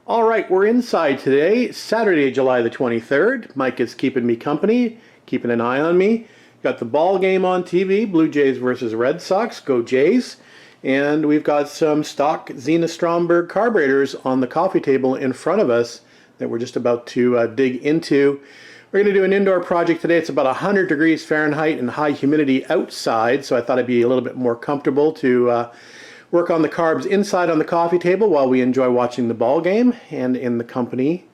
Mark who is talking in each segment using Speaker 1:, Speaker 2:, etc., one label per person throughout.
Speaker 1: All right, we're inside today, Saturday, July the 23rd. Mike is keeping me company, keeping an eye on me. Got the ball game on TV, Blue Jays versus Red Sox, go Jays. And we've got some stock Zenith Stromberg carburetors on the coffee table in front of us that we're just about to dig into. We're going to do an indoor project today. It's about 100 degrees Fahrenheit and high humidity outside, so I thought it'd be a little bit more comfortable to work on the carbs inside on the coffee table while we enjoy watching the ball game and in the company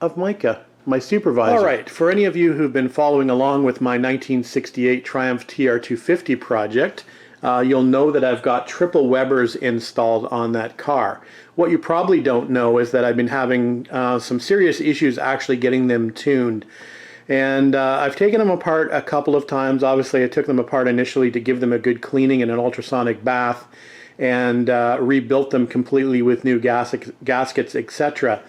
Speaker 1: of Micah, my supervisor. All right, for any of you who've been following along with my 1968 Triumph TR250 project, you'll know that I've got Triple Webers installed on that car. What you probably don't know is that I've been having some serious issues actually getting them tuned. And I've taken them apart a couple of times. Obviously, I took them apart initially to give them a good cleaning in an ultrasonic bath and rebuilt them completely with new gaskets, etc.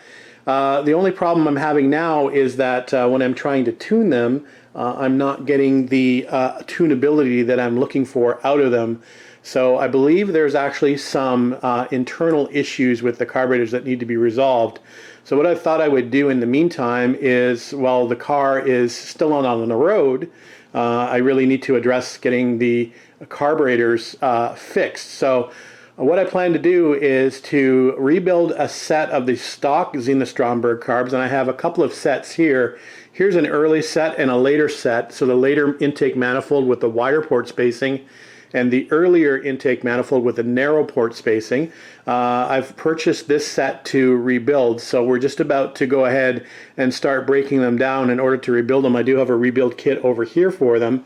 Speaker 1: The only problem I'm having now is that when I'm trying to tune them, I'm not getting the tunability that I'm looking for out of them. So I believe there's actually some internal issues with the carburetors that need to be resolved. So what I thought I would do in the meantime is, while the car is still on the road, I really need to address getting the carburetors fixed. So what I plan to do is to rebuild a set of the stock Zenith Stromberg carbs, and I have a couple of sets here. Here's an early set and a later set. So the later intake manifold with the wider port spacing and the earlier intake manifold with the narrow port spacing. I've purchased this set to rebuild, so we're just about to go ahead and start breaking them down in order to rebuild them. I do have a rebuild kit over here for them.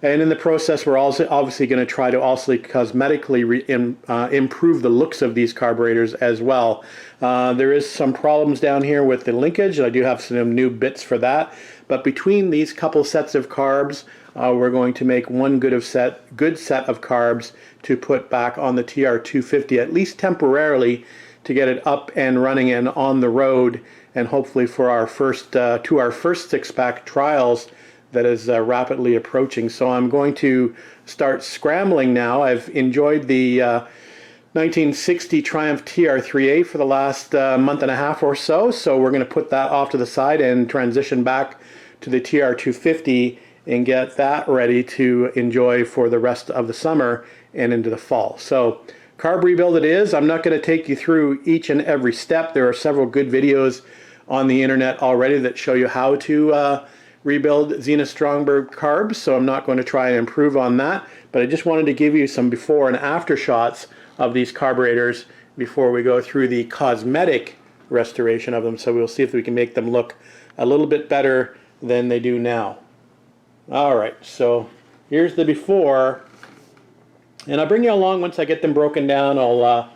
Speaker 1: And in the process, we're also obviously going to try to also cosmetically improve the looks of these carburetors as well. There is some problems down here with the linkage. I do have some new bits for that. But between these couple sets of carbs, we're going to make one good set of carbs to put back on the TR250, at least temporarily, to get it up and running and on the road, and hopefully for our first six-pack trials that is rapidly approaching. So I'm going to start scrambling now. I've enjoyed the 1960 Triumph TR3A for the last month and a half or so, so we're going to put that off to the side and transition back to the TR250 and get that ready to enjoy for the rest of the summer and into the fall. So carb rebuild it is. I'm not going to take you through each and every step. There are several good videos on the internet already that show you how to rebuild Zenith Stromberg carbs, so I'm not going to try and improve on that, but I just wanted to give you some before and after shots of these carburetors before we go through the cosmetic restoration of them, so we'll see if we can make them look a little bit better than they do now. Alright, so here's the before, and I'll bring you along once I get them broken down. I'll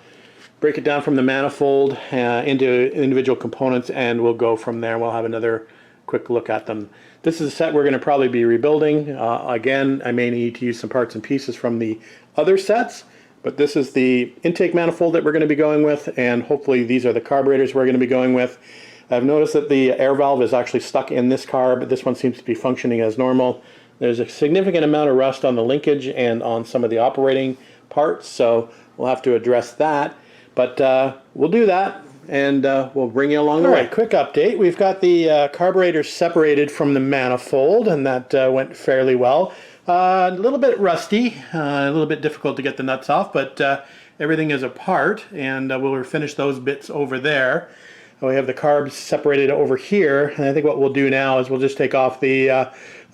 Speaker 1: break it down from the manifold into individual components, and we'll go from there. We'll have another quick look at them. This is a set we're going to probably be rebuilding. Again, I may need to use some parts and pieces from the other sets, but this is the intake manifold that we're going to be going with, and hopefully these are the carburetors we're going to be going with. I've noticed that the air valve is actually stuck in this car, but this one seems to be functioning as normal. There's a significant amount of rust on the linkage and on some of the operating parts, so we'll have to address that. But we'll do that, and we'll bring you along the way. Quick update. We've got the carburetors separated from the manifold, and that went fairly well. A little bit rusty, a little bit difficult to get the nuts off, but everything is apart, and we'll finish those bits over there. We have the carbs separated over here, and I think what we'll do now is we'll just take off the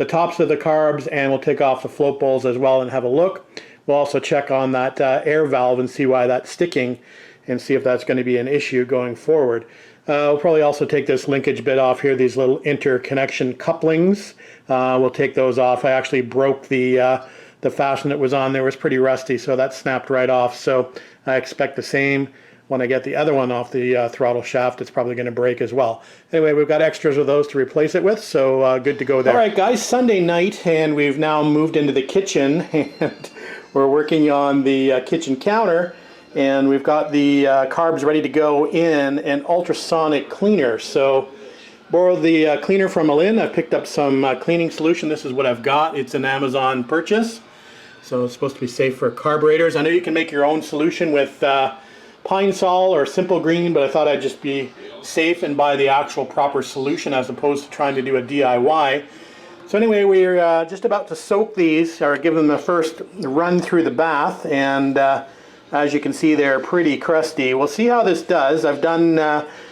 Speaker 1: tops of the carbs, and we'll take off the float bowls as well and have a look. We'll also check on that air valve and see why that's sticking, and see if that's going to be an issue going forward. We'll probably also take this linkage bit off here, these little interconnection couplings. We'll take those off. I actually broke the fastener that was on there. It was pretty rusty, so that snapped right off. So I expect the same when I get the other one off the throttle shaft. It's probably going to break as well. Anyway, we've got extras of those to replace it with, so good to go there. All right, guys, Sunday night, and we've now moved into the kitchen, and we're working on the kitchen counter. And we've got the carbs ready to go in an ultrasonic cleaner. So borrowed the cleaner from Alin. I've picked up some cleaning solution. This is what I've got. It's an Amazon purchase, so it's supposed to be safe for carburetors. I know you can make your own solution with Pine Sol or Simple Green, but I thought I'd just be safe and buy the actual proper solution as opposed to trying to do a DIY. So anyway, we're just about to soak these, or give them the first run through the bath, and as you can see, they're pretty crusty. We'll see how this does. I've done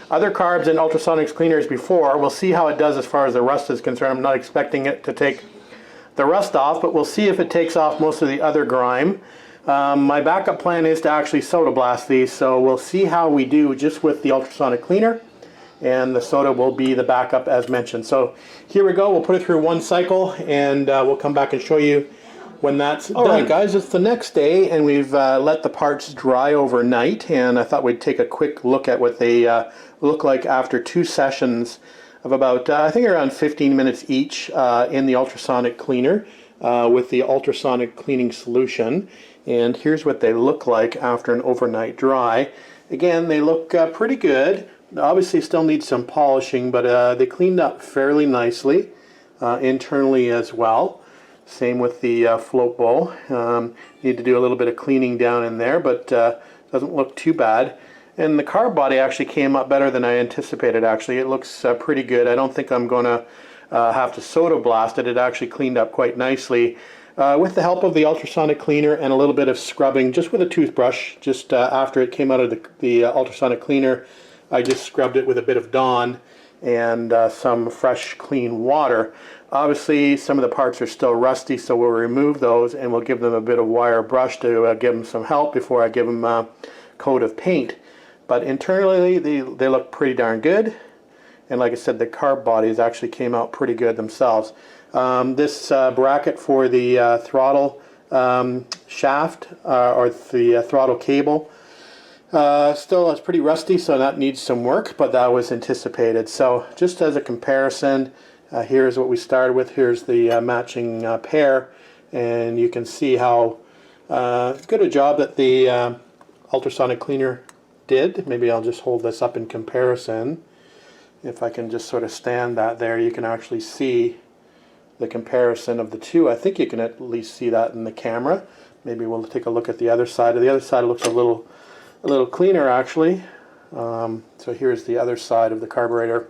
Speaker 1: other carbs and ultrasonics cleaners before. We'll see how it does as far as the rust is concerned. I'm not expecting it to take the rust off, but we'll see if it takes off most of the other grime. My backup plan is to actually soda blast these, so we'll see how we do just with the ultrasonic cleaner, and the soda will be the backup as mentioned. So here we go. We'll put it through one cycle, and we'll come back and show you when that's done. Alright guys, it's the next day, and we've let the parts dry overnight, and I thought we'd take a quick look at what they look like after 2 sessions of about, I think around 15 minutes each in the ultrasonic cleaner with the ultrasonic cleaning solution. And here's what they look like after an overnight dry. Again, they look pretty good. Obviously still need some polishing, but they cleaned up fairly nicely internally as well. Same with the float bowl. Need to do a little bit of cleaning down in there, but doesn't look too bad. And the carb body actually came up better than I anticipated. Actually, it looks pretty good. I don't think I'm going to have to soda blast it. It actually cleaned up quite nicely with the help of the ultrasonic cleaner and a little bit of scrubbing just with a toothbrush. Just after it came out of the ultrasonic cleaner, I just scrubbed it with a bit of Dawn and some fresh clean water. Obviously some of the parts are still rusty, so we'll remove those and we'll give them a bit of wire brush to give them some help before I give them a coat of paint. But internally they look pretty darn good, and like I said, the carb bodies actually came out pretty good themselves. This bracket for the throttle shaft or the throttle cable still is pretty rusty, so that needs some work, but that was anticipated. So just as a comparison, here's what we started with. Here's the matching pair, and you can see how good a job that the ultrasonic cleaner did. Maybe I'll just hold this up in comparison. If I can just sort of stand that there, you can actually see the comparison of the two. I think you can at least see that in the camera. Maybe we'll take a look at the other side. The other side looks a little cleaner actually. So here's the other side of the carburetor.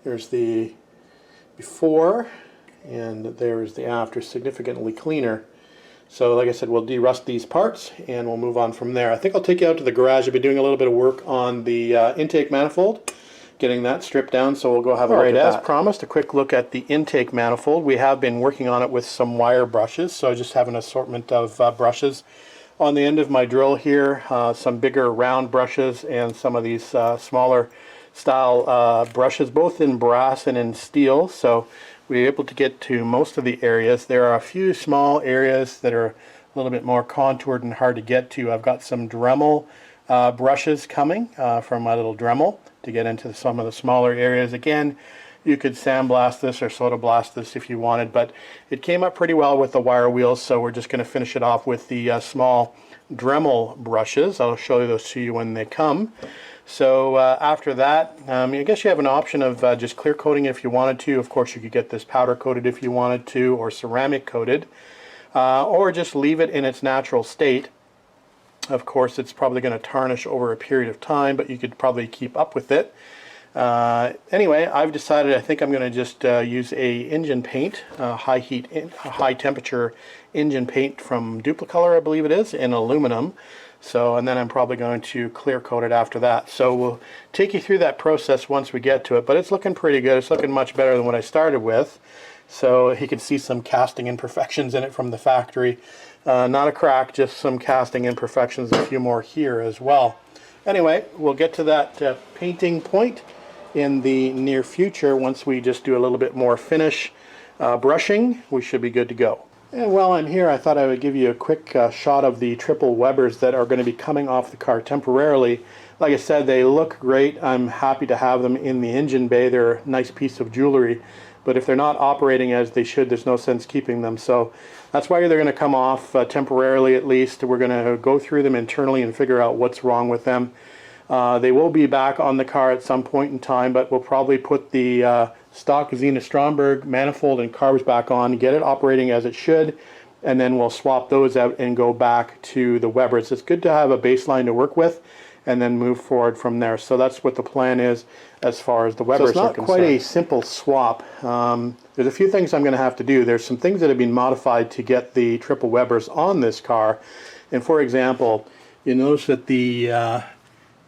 Speaker 1: Here's the before, and there's the after, significantly cleaner. So like I said, we'll de-rust these parts and we'll move on from there. I think I'll take you out to the garage. I've been doing a little bit of work on the intake manifold, getting that stripped down, so we'll go have a look at that. As promised, a quick look at the intake manifold. We have been working on it with some wire brushes, so I just have an assortment of brushes on the end of my drill here, some bigger round brushes and some of these smaller style brushes, both in brass and in steel. So we were able to get to most of the areas. There are a few small areas that are a little bit more contoured and hard to get to. I've got some Dremel brushes coming from my little Dremel to get into some of the smaller areas. Again, you could sandblast this or soda blast this if you wanted, but it came up pretty well with the wire wheels, so we're just going to finish it off with the small Dremel brushes. I'll show those to you when they come. So after that, I guess you have an option of just clear coating if you wanted to. Of course, you could get this powder coated if you wanted to, or ceramic coated, or just leave it in its natural state. Of course, it's probably going to tarnish over a period of time, but you could probably keep up with it. Anyway, I've decided I think I'm going to just use a engine paint, high temperature engine paint from Duplicolor, I believe it is, in aluminum. So, and then I'm probably going to clear coat it after that. So we'll take you through that process once we get to it, but it's looking pretty good. It's looking much better than what I started with. So you can see some casting imperfections in it from the factory. Not a crack, just some casting imperfections, a few more here as well. Anyway, we'll get to that painting point in the near future. Once we just do a little bit more finish brushing, we should be good to go. And while I'm here, I thought I would give you a quick shot of the Triple Webers that are going to be coming off the car temporarily. Like I said, they look great. I'm happy to have them in the engine bay. They're a nice piece of jewelry. But if they're not operating as they should, there's no sense keeping them. So that's why they're going to come off temporarily at least. We're going to go through them internally and figure out what's wrong with them. They will be back on the car at some point in time, but we'll probably put the stock Zenith Stromberg manifold and carbs back on, get it operating as it should, and then we'll swap those out and go back to the Webers. It's good to have a baseline to work with and then move forward from there. So that's what the plan is as far as the Webers are concerned. So it's not quite a simple swap. There's a few things I'm going to have to do. There's some things that have been modified to get the Triple Webers on this car. And for example, you notice that the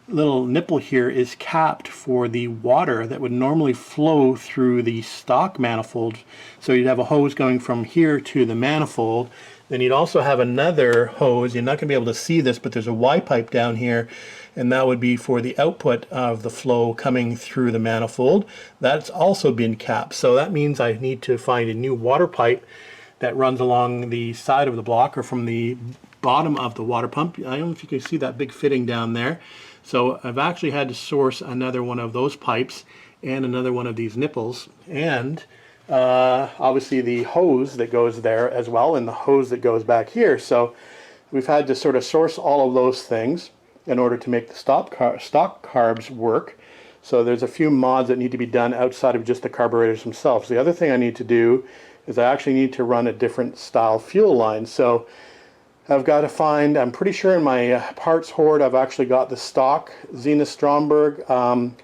Speaker 1: little nipple here is capped for the water that would normally flow through the stock manifold. So you'd have a hose going from here to the manifold. Then you'd also have another hose. You're not going to be able to see this, but there's a Y pipe down here, and that would be for the output of the flow coming through the manifold. That's also been capped. So that means I need to find a new water pipe that runs along the side of the block or from the bottom of the water pump. I don't know if you can see that big fitting down there. So I've actually had to source another one of those pipes and another one of these nipples, and obviously the hose that goes there as well, and the hose that goes back here. So we've had to sort of source all of those things in order to make the stock carbs work. So there's a few mods that need to be done outside of just the carburetors themselves. The other thing I need to do is I actually need to run a different style fuel line. So I've got to find, I'm pretty sure in my parts hoard I've actually got the stock Zenith Stromberg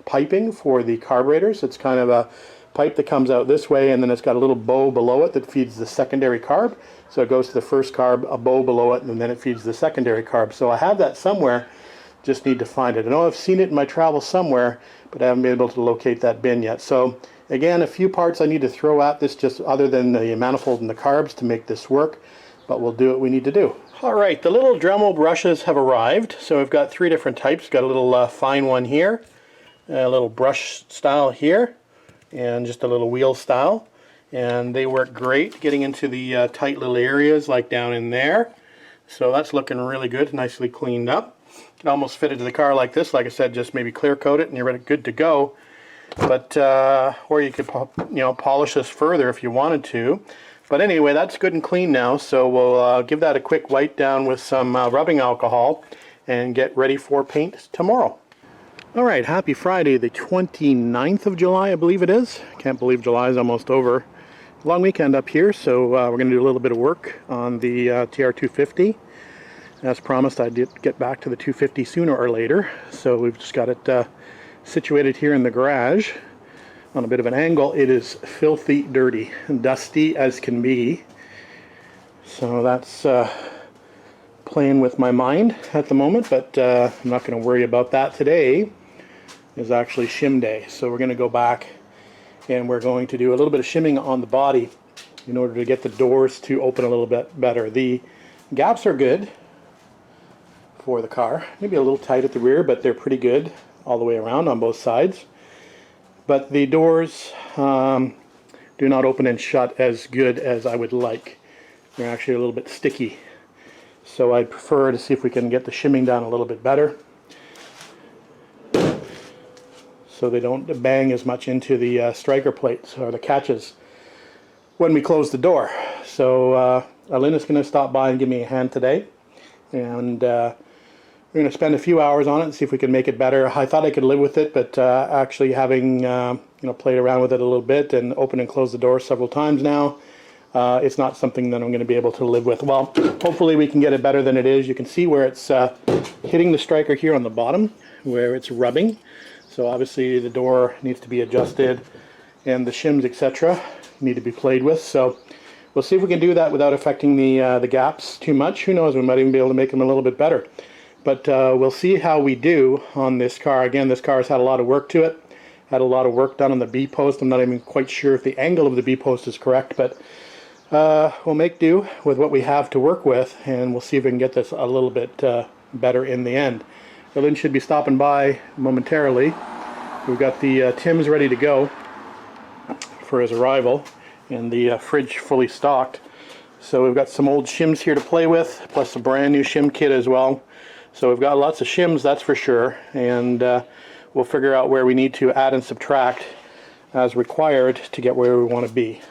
Speaker 1: piping for the carburetors. It's kind of a pipe that comes out this way, and then it's got a little bow below it that feeds the secondary carb. So it goes to the first carb, a bow below it, and then it feeds the secondary carb. So I have that somewhere, just need to find it. I know I've seen it in my travels somewhere, but I haven't been able to locate that bin yet. So again, a few parts I need to throw at this, just other than the manifold and the carbs, to make this work, but we'll do what we need to do. Alright, the little Dremel brushes have arrived. So we've got three different types. Got a little fine one here, a little brush style here, and just a little wheel style. And they work great getting into the tight little areas like down in there. So that's looking really good, nicely cleaned up. You can almost fit it to the car like this. Like I said, just maybe clear coat it and you're good to go. But or you could polish this further if you wanted to. But anyway, that's good and clean now, so we'll give that a quick wipe down with some rubbing alcohol and get ready for paint tomorrow. Alright, happy Friday, the 29th of July, I believe it is. Can't believe July is almost over. Long weekend up here, so we're going to do a little bit of work on the TR250. As promised, I did get back to the 250 sooner or later, so we've just got it situated here in the garage. On a bit of an angle. It is filthy dirty and dusty as can be, so that's playing with my mind at the moment, but I'm not going to worry about that. Today is actually shim day, so we're going to go back and we're going to do a little bit of shimming on the body in order to get the doors to open a little bit better. The gaps are good for the car, maybe a little tight at the rear, but they're pretty good all the way around on both sides. But the doors do not open and shut as good as I would like. They're actually a little bit sticky. So I prefer to see if we can get the shimming down a little bit better, so they don't bang as much into the striker plates or the catches when we close the door. So Alina's going to stop by and give me a hand today. And we're going to spend a few hours on it and see if we can make it better. I thought I could live with it, but actually having played around with it a little bit and open and close the door several times now, it's not something that I'm going to be able to live with. Well, hopefully we can get it better than it is. You can see where it's hitting the striker here on the bottom, where it's rubbing. So obviously the door needs to be adjusted, and the shims, etc., need to be played with. So we'll see if we can do that without affecting the gaps too much. Who knows, we might even be able to make them a little bit better. But we'll see how we do on this car. Again, this car has had a lot of work to it. Had a lot of work done on the B-post. I'm not even quite sure if the angle of the B-post is correct, but we'll make do with what we have to work with, and we'll see if we can get this a little bit better in the end. Lynn should be stopping by momentarily. We've got the Tims ready to go for his arrival, and the fridge fully stocked. So we've got some old shims here to play with, plus a brand new shim kit as well. So we've got lots of shims, that's for sure, and we'll figure out where we need to add and subtract as required to get where we want to be.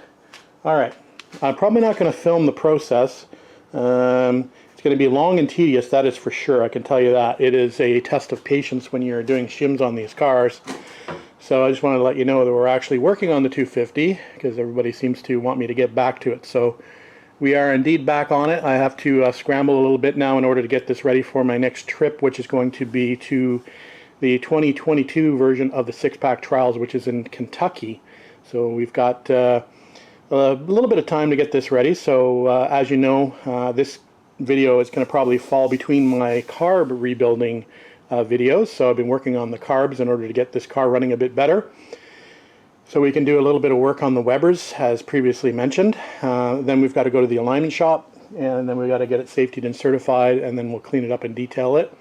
Speaker 1: Alright, I'm probably not going to film the process. It's going to be long and tedious, that is for sure, I can tell you that. It is a test of patience when you're doing shims on these cars. So I just wanted to let you know that we're actually working on the 250, because everybody seems to want me to get back to it. So We are indeed back on it. I have to scramble a little bit now in order to get this ready for my next trip, which is going to be to the 2022 version of the six-pack trials, which is in Kentucky. So we've got a little bit of time to get this ready. So as you know, this video is going to probably fall between my carb rebuilding videos. So I've been working on the carbs in order to get this car running a bit better, so we can do a little bit of work on the Webers as previously mentioned. Then we've got to go to the alignment shop, and then we've got to get it safetied and certified, and then we'll clean it up and detail it,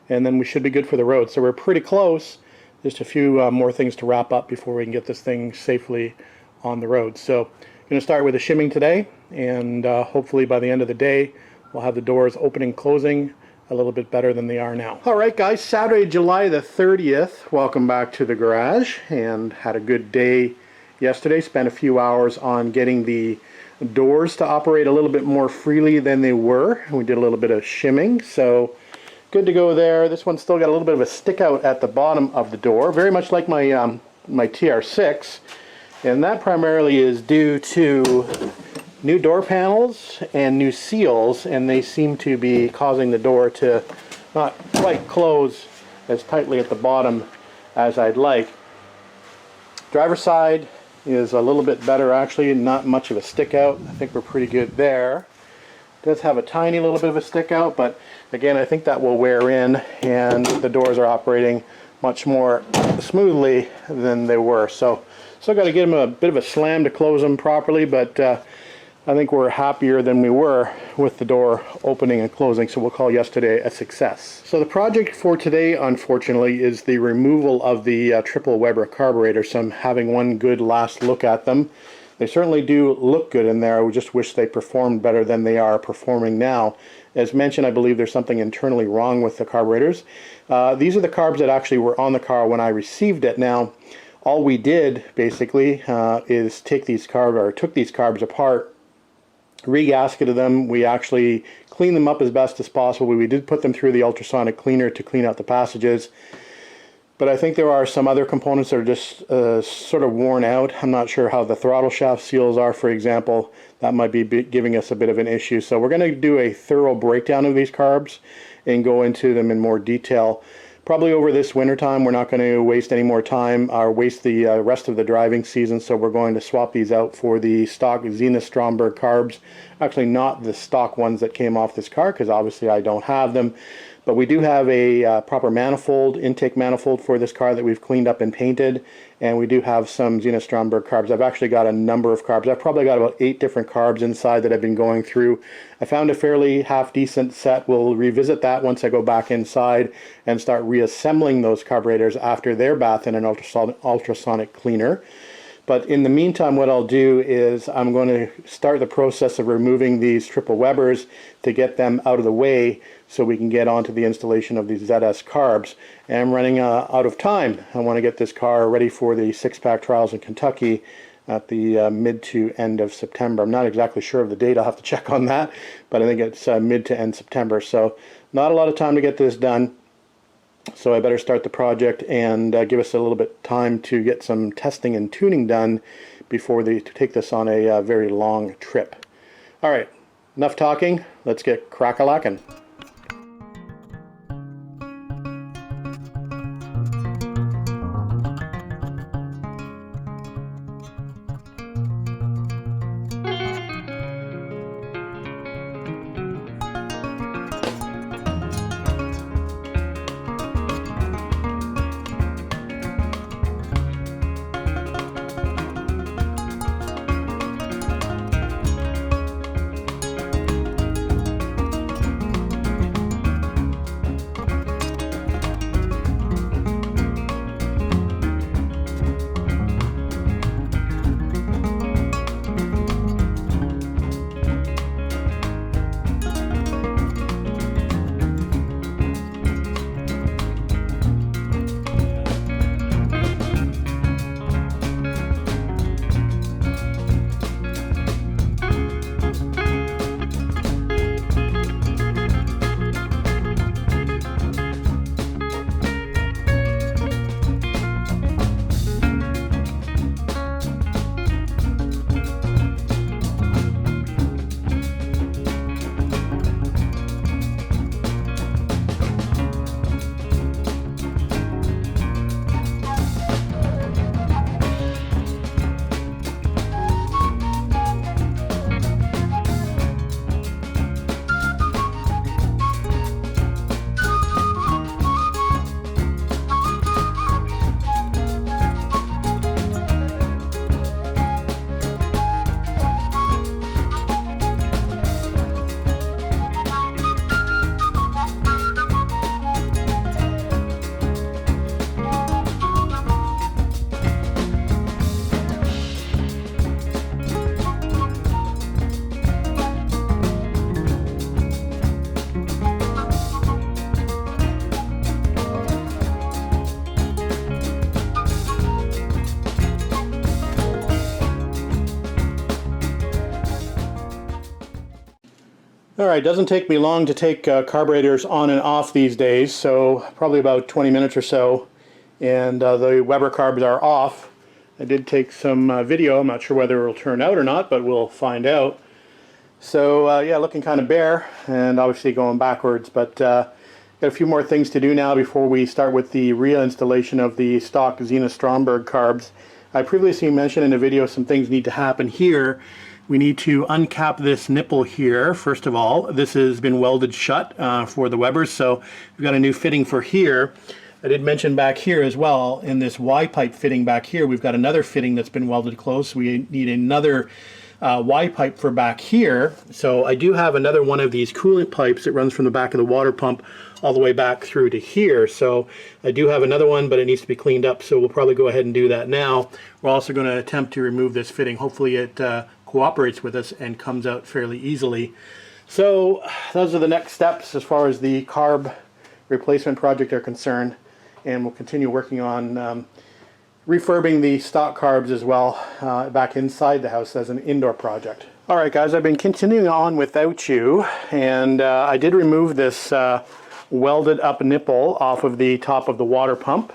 Speaker 1: and then we should be good for the road. So we're pretty close. Just a few more things to wrap up before we can get this thing safely on the road. So I'm going to start with the shimming today, and hopefully by the end of the day we'll have the doors opening, closing a little bit better than they are now. Alright guys, Saturday, July the 30th. Welcome back to the garage, and had a good day yesterday. Spent a few hours on getting the doors to operate a little bit more freely than they were. We did a little bit of shimming, so good to go there. This one's still got a little bit of a stick out at the bottom of the door, very much like my my TR6, and that primarily is due to new door panels and new seals, and they seem to be causing the door to not quite close as tightly at the bottom as I'd like. Driver's side is a little bit better actually, not much of a stick out. I think we're pretty good there. Does have a tiny little bit of a stick out, but again I think that will wear in, and the doors are operating much more smoothly than they were. So still got to give them a bit of a slam to close them properly, but I think we're happier than we were with the door opening and closing, so we'll call yesterday a success. So the project for today, unfortunately, is the removal of the Triple Weber Carburetor. So I'm having one good last look at them. They certainly do look good in there. I just wish they performed better than they are performing now. As mentioned, I believe there's something internally wrong with the carburetors. These are the carbs that actually were on the car when I received it. Now, all we did basically is took these carbs apart, re-gasketed them. We actually cleaned them up as best as possible. We did put them through the ultrasonic cleaner to clean out the passages, but I think there are some other components that are just sort of worn out. I'm not sure how the throttle shaft seals are, for example. That might be giving us a bit of an issue. So we're going to do a thorough breakdown of these carbs and go into them in more detail. Probably over this winter time. We're not going to waste any more time or waste the rest of the driving season, so we're going to swap these out for the stock Zenith Stromberg carbs. Actually not the stock ones that came off this car, because obviously I don't have them, but we do have a proper manifold, intake manifold for this car that we've cleaned up and painted, and we do have some Zenith Stromberg carbs. I've actually got a number of carbs. I've probably got about 8 different carbs inside that I've been going through. I found a fairly half-decent set. We'll revisit that once I go back inside and start reassembling those carburetors after their bath in an ultrasonic cleaner. But in the meantime, what I'll do is I'm going to start the process of removing these Triple Webers to get them out of the way so we can get on to the installation of these ZS carbs. And I'm running out of time. I want to get this car ready for the six-pack trials in Kentucky at the mid to end of September. I'm not exactly sure of the date. I'll have to check on that, but I think it's mid to end September. So not a lot of time to get this done. So I better start the project and give us a little bit time to get some testing and tuning done before they take this on a very long trip. All right, enough talking. Let's get crack-a-lackin'. Alright, doesn't take me long to take carburetors on and off these days, so probably about 20 minutes or so, and the Weber carbs are off. I did take some video. I'm not sure whether it'll turn out or not, but we'll find out. So yeah, looking kind of bare, and obviously going backwards, but got a few more things to do now before we start with the reinstallation of the stock Zenith Stromberg carbs. I previously mentioned in the video some things need to happen here. We need to uncap this nipple here, first of all. This has been welded shut for the Webers, so we've got a new fitting for here. I did mention back here as well, in this Y-pipe fitting back here, we've got another fitting that's been welded close. We need another Y-pipe for back here. So I do have another one of these coolant pipes that runs from the back of the water pump all the way back through to here. So I do have another one, but it needs to be cleaned up, so we'll probably go ahead and do that now. We're also going to attempt to remove this fitting. Hopefully it cooperates with us and comes out fairly easily. So those are the next steps as far as the carb replacement project are concerned, and we'll continue working on refurbing the stock carbs as well back inside the house as an indoor project. Alright guys, I've been continuing on without you, and I did remove this welded up nipple off of the top of the water pump.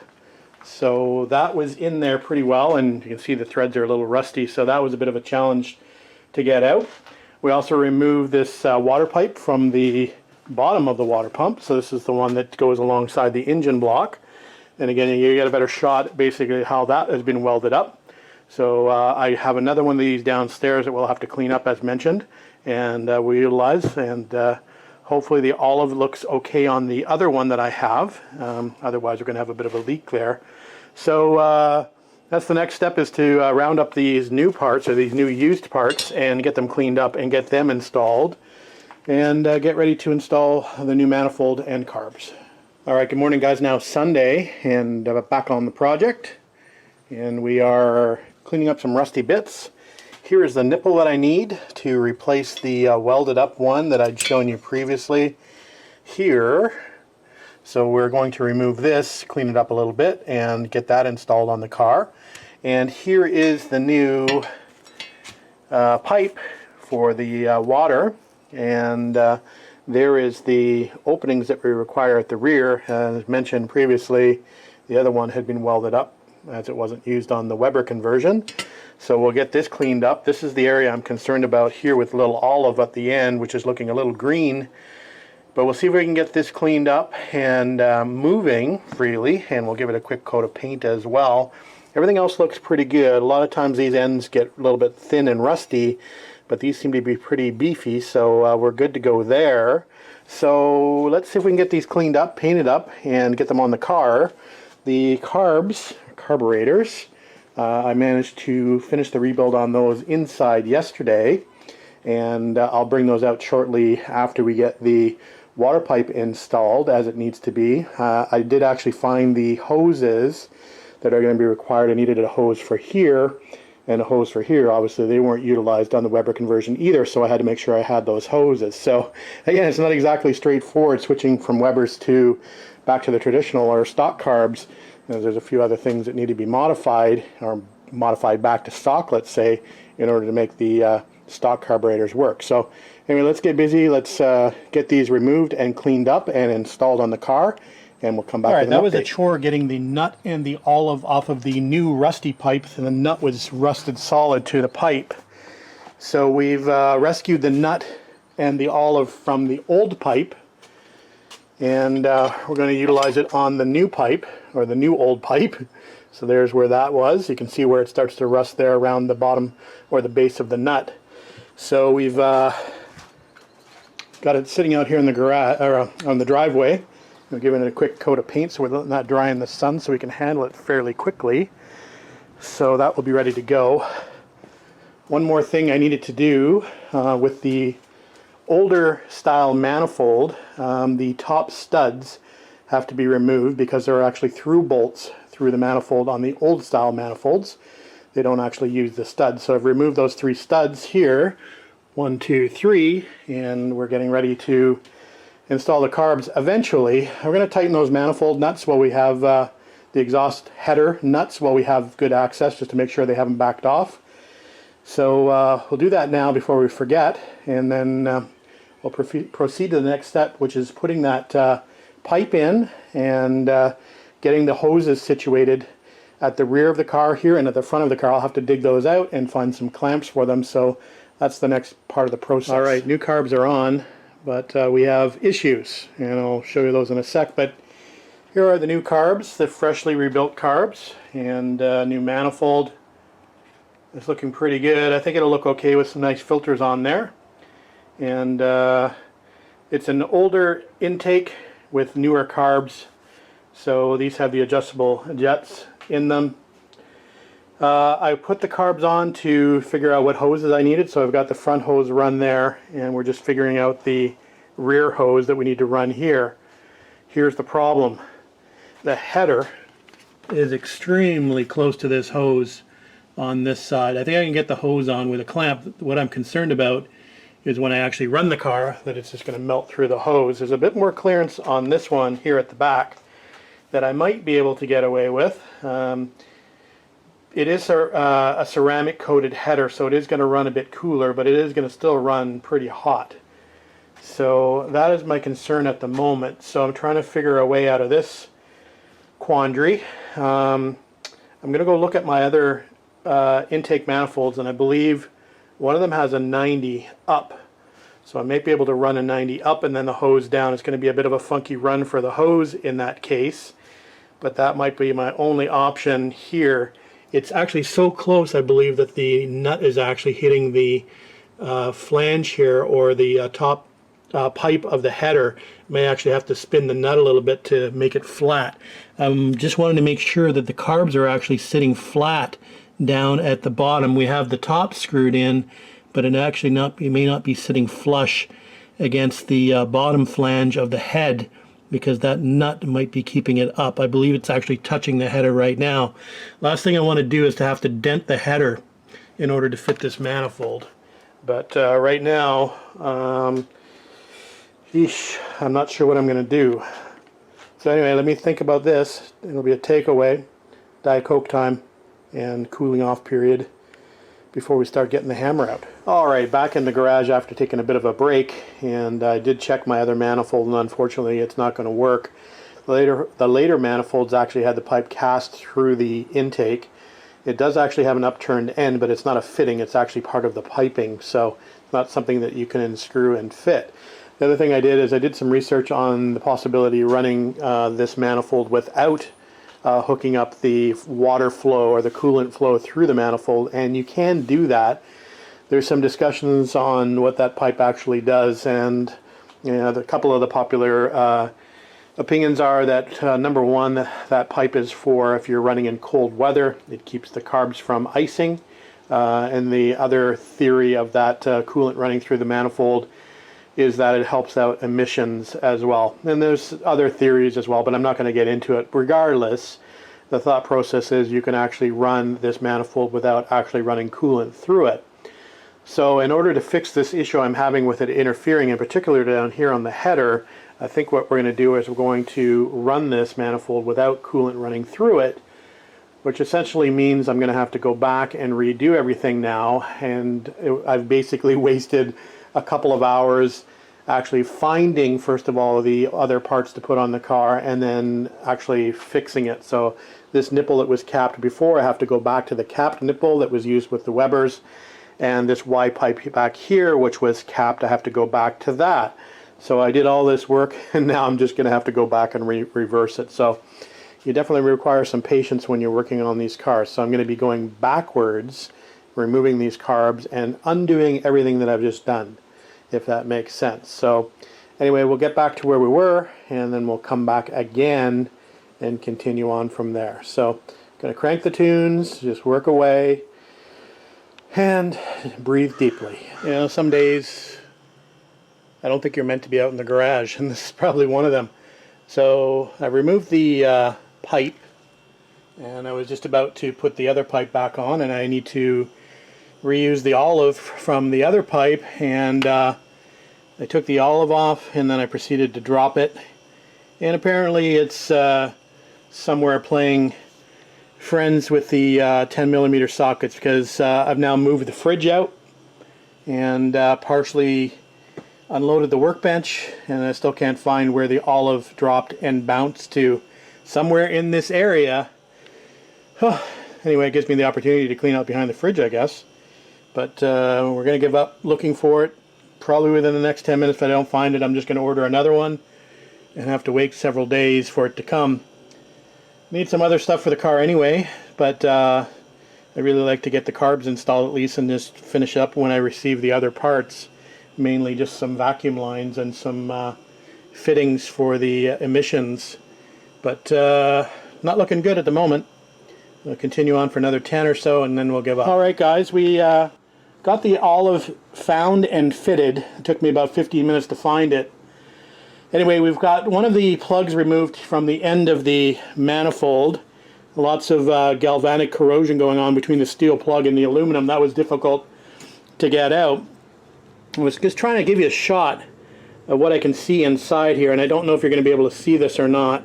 Speaker 1: So that was in there pretty well, and you can see the threads are a little rusty, so that was a bit of a challenge to get out. We also removed this water pipe from the bottom of the water pump, so this is the one that goes alongside the engine block. And again, you get a better shot basically how that has been welded up. So I have another one of these downstairs that we'll have to clean up as mentioned, and we'll utilize, and hopefully the olive looks okay on the other one that I have. Otherwise we're going to have a bit of a leak there. So that's the next step, is to round up these new parts, or these new used parts, and get them cleaned up and get them installed, and get ready to install the new manifold and carbs. Alright, good morning guys. Now Sunday, and back on the project, and we are cleaning up some rusty bits. Here is the nipple that I need to replace the welded up one that I'd shown you previously here. So we're going to remove this, clean it up a little bit, and get that installed on the car. And here is the new pipe for the water, and there is the openings that we require at the rear. As mentioned previously, the other one had been welded up as it wasn't used on the Weber conversion. So we'll get this cleaned up. This is the area I'm concerned about here with a little olive at the end, which is looking a little green. But we'll see if we can get this cleaned up and moving freely, and we'll give it a quick coat of paint as well. Everything else looks pretty good. A lot of times these ends get a little bit thin and rusty, but these seem to be pretty beefy, so we're good to go there. So let's see if we can get these cleaned up, painted up, and get them on the car. The carburetors, I managed to finish the rebuild on those inside yesterday, and I'll bring those out shortly after we get the water pipe installed as it needs to be. I did actually find the hoses that are going to be required. I needed a hose for here and a hose for here. Obviously they weren't utilized on the Weber conversion either, so I had to make sure I had those hoses. So again, it's not exactly straightforward switching from Webers to back to the traditional or stock carbs. There's a few other things that need to be modified, or modified back to stock, let's say, in order to make the stock carburetors work. So anyway, let's get busy. Let's get these removed and cleaned up and installed on the car, and we'll come back. All right, that was a chore getting the nut and the olive off of the new rusty pipe, and the nut was rusted solid to the pipe. So we've rescued the nut and the olive from the old pipe, and we're going to utilize it on the new pipe, or the new old pipe. So there's where that was. You can see where it starts to rust there around the bottom or the base of the nut. So we've got it sitting out here in the garage, or on the driveway. We're giving it a quick coat of paint so we're letting that dry in the sun so we can handle it fairly quickly. So that will be ready to go. One more thing I needed to do with the older style manifold, the top studs have to be removed because there are actually through bolts through the manifold on the old style manifolds. They don't actually use the studs. So I've removed those 3 studs here, 1, 2, 3, and we're getting ready to install the carbs eventually. We're going to tighten those manifold nuts while we have the exhaust header nuts while we have good access, just to make sure they haven't backed off. So we'll do that now before we forget, and then we'll we'll proceed to the next step, which is putting that pipe in and getting the hoses situated at the rear of the car here and at the front of the car. I'll have to dig those out and find some clamps for them, so that's the next part of the process. Alright, new carbs are on, but we have issues, and I'll show you those in a sec. But here are the new carbs, the freshly rebuilt carbs, and new manifold. It's looking pretty good. I think it'll look okay with some nice filters on there. And it's an older intake with newer carbs, so these have the adjustable jets in them. I put the carbs on to figure out what hoses I needed, so I've got the front hose run there, and we're just figuring out the rear hose that we need to run here. Here's the problem. The header is extremely close to this hose on this side. I think I can get the hose on with a clamp. What I'm concerned about is when I actually run the car, that it's just going to melt through the hose. There's a bit more clearance on this one here at the back that I might be able to get away with. It is a ceramic coated header, so it is going to run a bit cooler, but it is going to still run pretty hot. So that is my concern at the moment. So I'm trying to figure a way out of this quandary. I'm going to go look at my other intake manifolds, and I believe one of them has a 90 up. So I might be able to run a 90 up and then the hose down. It's going to be a bit of a funky run for the hose in that case, but that might be my only option here. It's actually so close, I believe, that the nut is actually hitting the flange here, or the top pipe of the header. May actually have to spin the nut a little bit to make it flat. Just wanted to make sure that the carbs are actually sitting flat down at the bottom. We have the top screwed in, but it actually may not be sitting flush against the bottom flange of the head, because that nut might be keeping it up. I believe it's actually touching the header right now. Last thing I want to do is to have to dent the header in order to fit this manifold. But right now, I'm not sure what I'm going to do. So anyway, let me think about this. It'll be a takeaway, Diet Coke time, and cooling off period before we start getting the hammer out. Alright, back in the garage after taking a bit of a break, and I did check my other manifold, and unfortunately it's not going to work. The later manifolds actually had the pipe cast through the intake. It does actually have an upturned end, but it's not a fitting, it's actually part of the piping, so it's not something that you can unscrew and fit. The other thing I did is I did some research on the possibility of running this manifold without hooking up the water flow or the coolant flow through the manifold, and you can do that. There's some discussions on what that pipe actually does, and a couple of the popular opinions are that number one, that pipe is for if you're running in cold weather. It keeps the carbs from icing, and the other theory of that coolant running through the manifold is that it helps out emissions as well. And there's other theories as well, but I'm not going to get into it. Regardless, the thought process is you can actually run this manifold without actually running coolant through it. So in order to fix this issue I'm having with it interfering, in particular down here on the header, I think what we're going to do is we're going to run this manifold without coolant running through it, which essentially means I'm going to have to go back and redo everything now, and I've basically wasted a couple of hours actually finding, first of all, the other parts to put on the car, and then actually fixing it. So this nipple that was capped before, I have to go back to the capped nipple that was used with the Webers, and this Y pipe back here, which was capped, I have to go back to that. So I did all this work, and now I'm just going to have to go back and reverse it. So you definitely require some patience when you're working on these cars. So I'm going to be going backwards, removing these carbs, and undoing everything that I've just done, if that makes sense. So anyway, we'll get back to where we were, and then we'll come back again and continue on from there. So going to crank the tunes, just work away, and breathe deeply. You know, some days I don't think you're meant to be out in the garage, and this is probably one of them. So I removed the pipe, and I was just about to put the other pipe back on, and I need to reuse the olive from the other pipe, and I took the olive off, and then I proceeded to drop it, and apparently it's somewhere playing friends with the 10mm sockets, because I've now moved the fridge out and partially unloaded the workbench, and I still can't find where the olive dropped and bounced to. Somewhere in this area. Anyway, it gives me the opportunity to clean out behind the fridge, I guess. But we're going to give up looking for it. Probably within the next 10 minutes. If I don't find it, I'm just going to order another one and have to wait several days for it to come. Need some other stuff for the car anyway, but I really like to get the carbs installed at least and just finish up when I receive the other parts. Mainly just some vacuum lines and some fittings for the emissions. But not looking good at the moment. We'll continue on for another 10 or so and then we'll give up. Alright guys, we got the olive found and fitted. It took me about 15 minutes to find it. Anyway, we've got one of the plugs removed from the end of the manifold. Lots of galvanic corrosion going on between the steel plug and the aluminum. That was difficult to get out. I was just trying to give you a shot of what I can see inside here, and I don't know if you're going to be able to see this or not,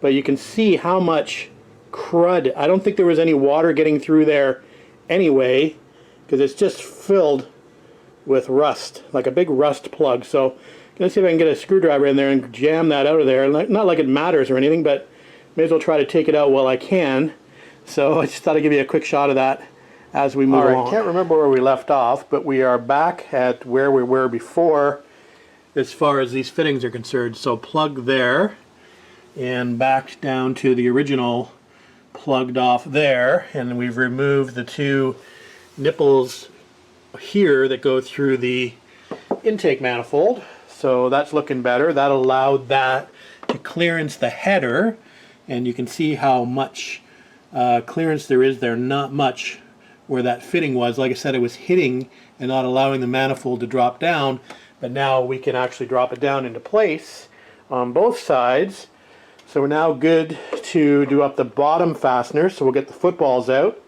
Speaker 1: but you can see how much crud. I don't think there was any water getting through there anyway, because it's just filled with rust, like a big rust plug. So I'm going to see if I can get a screwdriver in there and jam that out of there. Not like it matters or anything, but may as well try to take it out while I can. So I just thought I'd give you a quick shot of that as we move along. I can't remember where we left off, but we are back at where we were before as far as these fittings are concerned. So plug there and back down to the original plugged off there, and we've removed the two nipples here that go through the intake manifold. So that's looking better. That allowed that to clearance the header, and you can see how much clearance there is there. Not much where that fitting was. Like I said, it was hitting and not allowing the manifold to drop down, but now we can actually drop it down into place on both sides. So we're now good to do up the bottom fastener. So we'll get the footballs out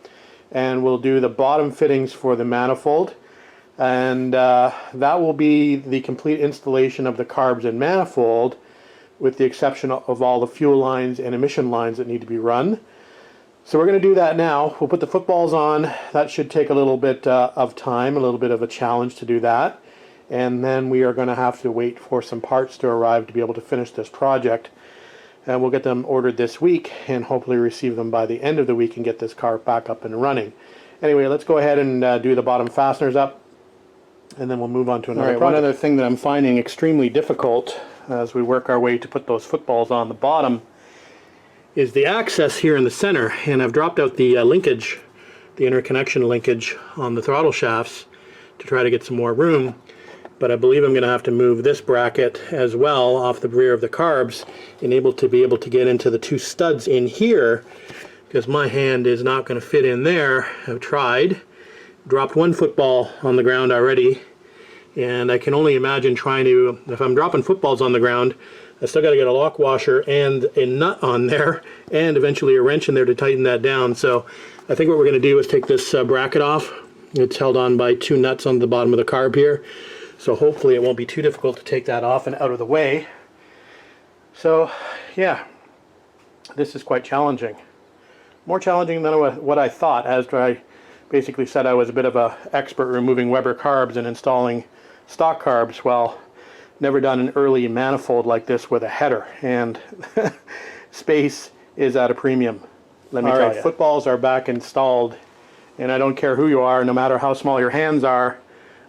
Speaker 1: and we'll do the bottom fittings for the manifold, and that will be the complete installation of the carbs and manifold, with the exception of all the fuel lines and emission lines that need to be run. So we're going to do that now. We'll put the footballs on. That should take a little bit of time, a little bit of a challenge to do that, and then we are going to have to wait for some parts to arrive to be able to finish this project. And we'll get them ordered this week and hopefully receive them by the end of the week and get this car back up and running. Anyway, let's go ahead and do the bottom fasteners up, and then we'll move on to another project. One other thing that I'm finding extremely difficult as we work our way to put those footballs on the bottom is the access here in the center. And I've dropped out the linkage, the interconnection linkage on the throttle shafts to try to get some more room. But I believe I'm going to have to move this bracket as well off the rear of the carbs and be able to get into the two studs in here, because my hand is not going to fit in there. I've tried. Dropped one football on the ground already, and I can only imagine trying to, if I'm dropping footballs on the ground, I still got to get a lock washer and a nut on there and eventually a wrench in there to tighten that down. So I think what we're going to do is take this bracket off. It's held on by two nuts on the bottom of the carb here. So hopefully it won't be too difficult to take that off and out of the way. So yeah, this is quite challenging. More challenging than what I thought, as I basically said I was a bit of an expert removing Weber carbs and installing stock carbs. Well, never done an early manifold like this with a header, and space is at a premium. Let me tell you. Footballs are back installed, and I don't care who you are, no matter how small your hands are,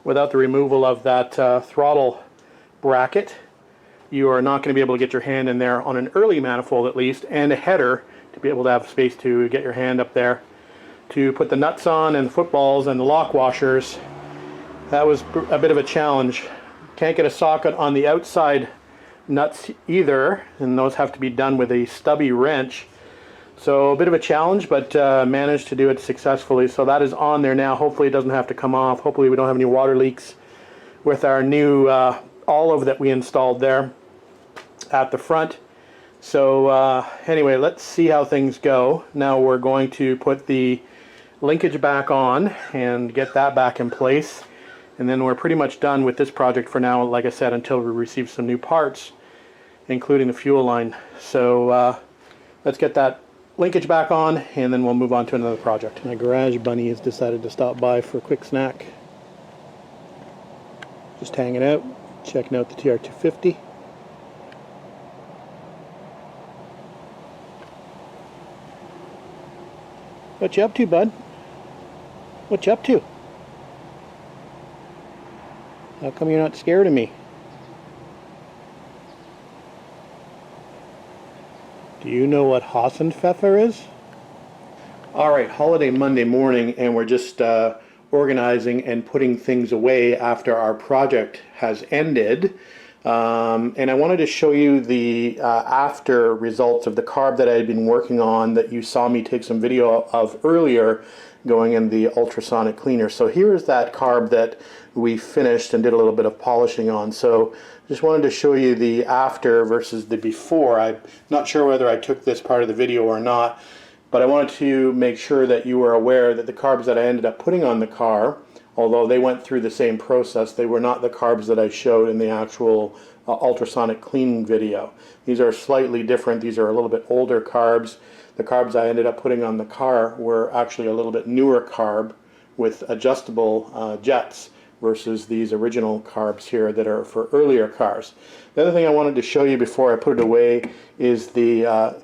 Speaker 1: without the removal of that throttle bracket, you are not going to be able to get your hand in there on an early manifold at least, and a header to be able to have space to get your hand up there to put the nuts on and the footballs and the lock washers. That was a bit of a challenge. Can't get a socket on the outside nuts either, and those have to be done with a stubby wrench. So a bit of a challenge, but managed to do it successfully. So that is on there now. Hopefully it doesn't have to come off. Hopefully we don't have any water leaks with our new olive that we installed there at the front. So anyway, let's see how things go. Now we're going to put the linkage back on and get that back in place. And then we're pretty much done with this project for now, like I said, until we receive some new parts, including the fuel line. So let's get that linkage back on, and then we'll move on to another project. My garage bunny has decided to stop by for a quick snack. Just hanging out. Checking out the TR250. What you up to, bud? What you up to? How come you're not scared of me? Do you know what Hassenpfeffer is? Alright, holiday Monday morning, and we're just organizing and putting things away after our project has ended. And I wanted to show you the after results of the carb that I had been working on that you saw me take some video of earlier going in the ultrasonic cleaner. So here's that carb that we finished and did a little bit of polishing on. So just wanted to show you the after versus the before. I'm not sure whether I took this part of the video or not, but I wanted to make sure that you were aware that the carbs that I ended up putting on the car, although they went through the same process, they were not the carbs that I showed in the actual ultrasonic cleaning video. These are slightly different. These are a little bit older carbs. The carbs I ended up putting on the car were actually a little bit newer carb with adjustable jets versus these original carbs here that are for earlier cars. The other thing I wanted to show you before I put it away is the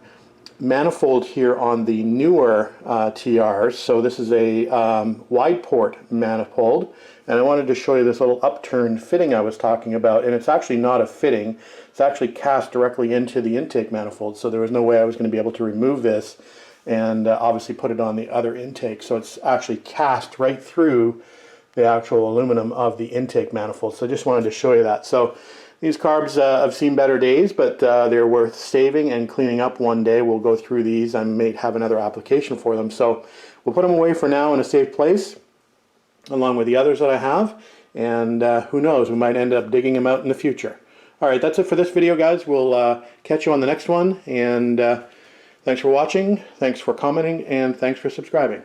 Speaker 1: manifold here on the newer TRs. So this is a wide port manifold, and I wanted to show you this little upturned fitting I was talking about, and it's actually not a fitting. It's actually cast directly into the intake manifold, so there was no way I was going to be able to remove this and obviously put it on the other intake. So it's actually cast right through the actual aluminum of the intake manifold. So I just wanted to show you that. So these carbs have seen better days, but they're worth saving and cleaning up one day. We'll go through these. I may have another application for them. So we'll put them away for now in a safe place, along with the others that I have. And who knows, we might end up digging them out in the future. All right, that's it for this video, guys. We'll catch you on the next one. And thanks for watching, thanks for commenting, and thanks for subscribing.